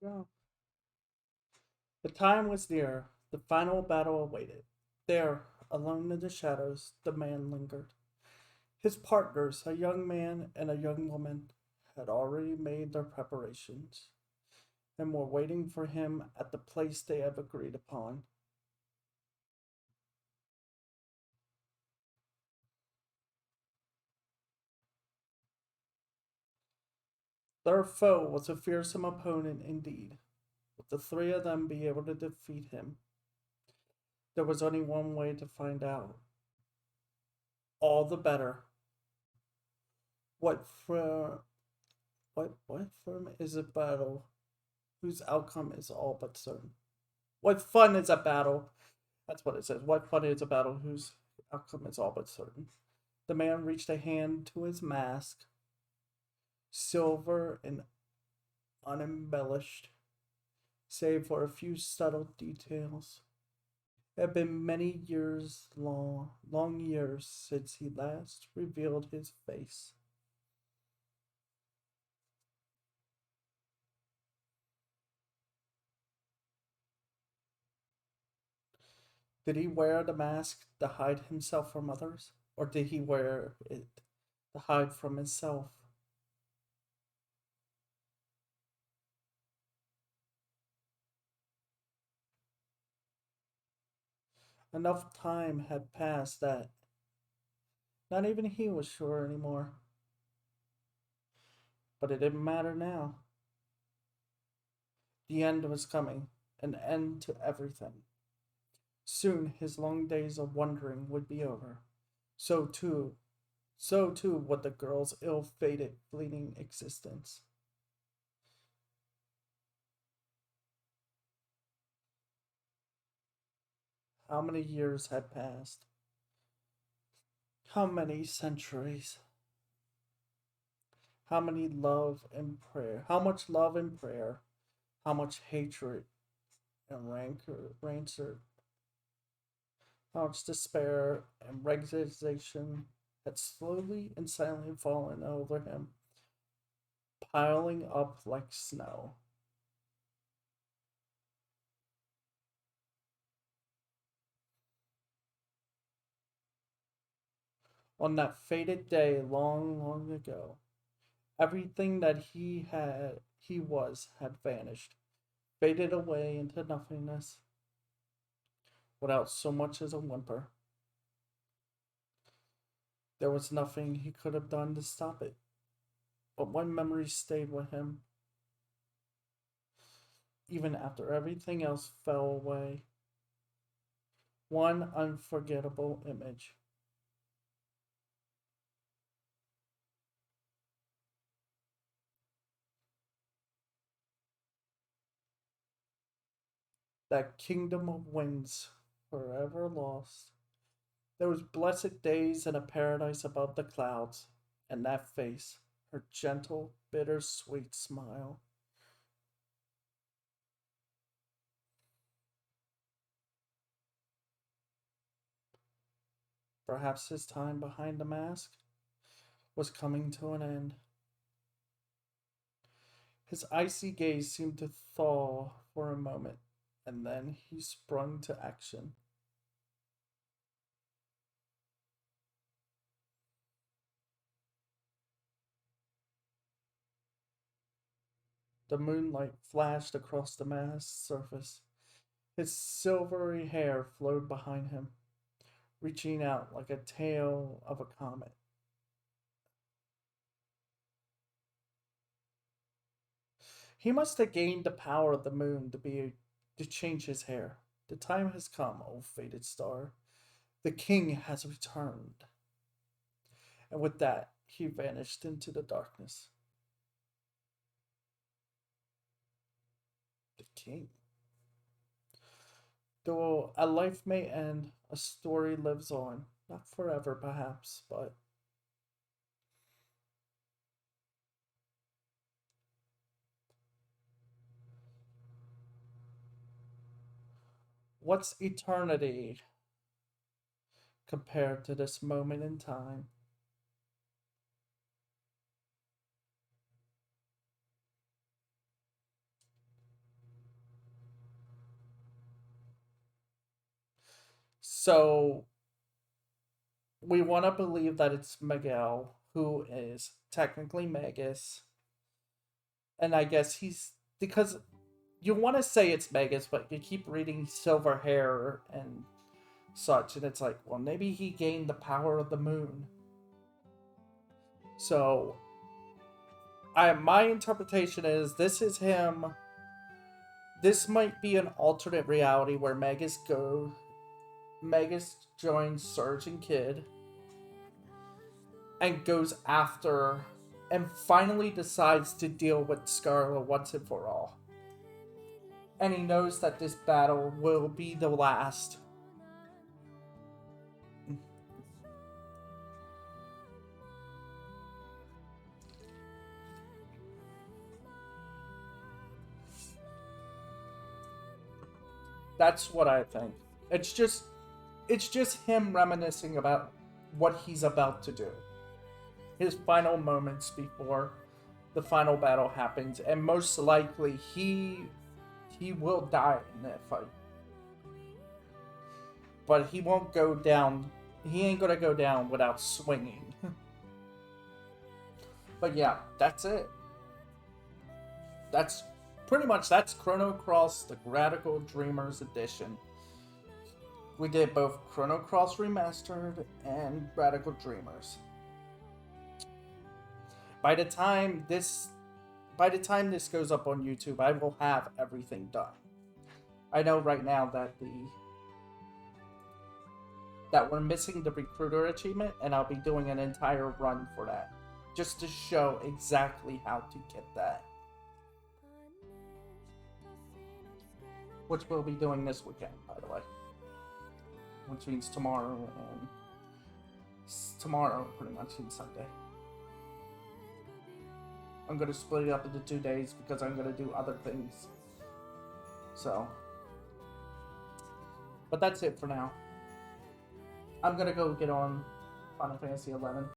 we go. The time was near. The final battle awaited. There, alone in the shadows, the man lingered. His partners, a young man and a young woman, had already made their preparations and were waiting for him at the place they had agreed upon. Their foe was a fearsome opponent indeed. Would the three of them be able to defeat him? There was only one way to find out. All the better. What for? What firm is a battle whose outcome is all but certain? What fun is a battle? That's what it says. What fun is a battle whose outcome is all but certain? The man reached a hand to his mask, silver and unembellished, save for a few subtle details. It had been many years long years since he last revealed his face. Did he wear the mask to hide himself from others? Or did he wear it to hide from himself? Enough time had passed that not even he was sure anymore. But it didn't matter now. The end was coming, an end to everything. Soon his long days of wandering would be over. So too, so too would the girl's ill-fated, fleeting existence. How many years had passed? How many centuries? How many love and prayer? How much love and prayer? How much hatred and rancor? How much despair and resignation had slowly and silently fallen over him, piling up like snow. On that fated day long, long ago, everything that he was had vanished, faded away into nothingness, without so much as a whimper. There was nothing he could have done to stop it, but one memory stayed with him, even after everything else fell away. One unforgettable image. That kingdom of winds forever lost. Those blessed days in a paradise above the clouds, and that face, her gentle, bitter-sweet smile. Perhaps his time behind the mask was coming to an end. His icy gaze seemed to thaw for a moment, and then he sprung to action. The moonlight flashed across the mask's surface. His silvery hair flowed behind him, reaching out like a tail of a comet. He must have gained the power of the moon to change his hair. The time has come, O fated star. The king has returned. And with that, he vanished into the darkness. The king. Though a life may end, a story lives on. Not forever, perhaps, but what's eternity compared to this moment in time? So we want to believe that it's Miguel, who is technically Magus. And I guess he's, because you want to say it's Magus, but you keep reading silver hair and such, and it's like, well, maybe he gained the power of the moon. So my interpretation is this is him. This might be an alternate reality where Magus joins Surge and Kid and goes after and finally decides to deal with Scarlet once and for all. And he knows that this battle will be the last. That's what I think. It's just him reminiscing about what he's about to do. His final moments before the final battle happens, and most likely he will die in that fight. But he won't go down. He ain't gonna go down without swinging. But yeah, that's it. That's pretty much, that's Chrono Cross, the Radical Dreamers Edition. We did both Chrono Cross Remastered and Radical Dreamers. By the time this goes up on YouTube, I will have everything done. I know right now that we're missing the Recruiter achievement, and I'll be doing an entire run for that, just to show exactly how to get that. Which we'll be doing this weekend, by the way. Which means tomorrow pretty much, and Sunday. I'm going to split it up into 2 days because I'm going to do other things. So. But that's it for now. I'm going to go get on Final Fantasy XI.